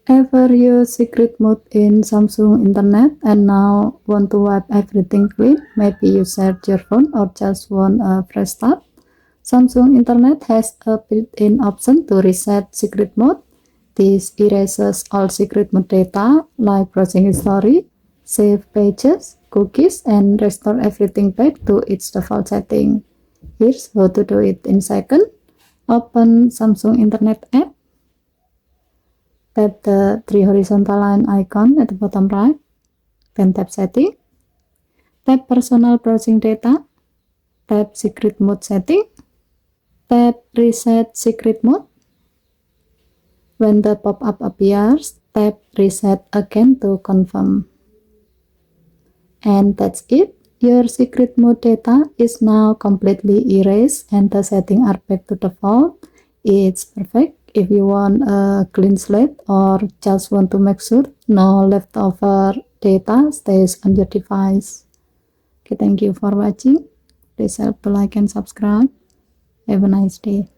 Ever use secret mode in Samsung Internet and now want to wipe everything clean? Maybe you shared your phone or just want a fresh start? Samsung Internet has a built-in option to reset secret mode. This erases all secret mode data like browsing history, save pages, cookies, and restore everything back to its default setting. Here's how to do it in second. Open Samsung Internet app. Tap the three horizontal line icon at the bottom right, then tap Setting, tap Personal Browsing Data, tap Secret Mode Setting, tap Reset Secret Mode. When the pop-up appears, tap Reset again to confirm. And that's it. Your secret mode data is now completely erased and the settings are back to default. It's perfect if you want a clean slate or just want to make sure no leftover data stays on your device. Okay, thank you for watching. Please help to like and subscribe. Have a nice day.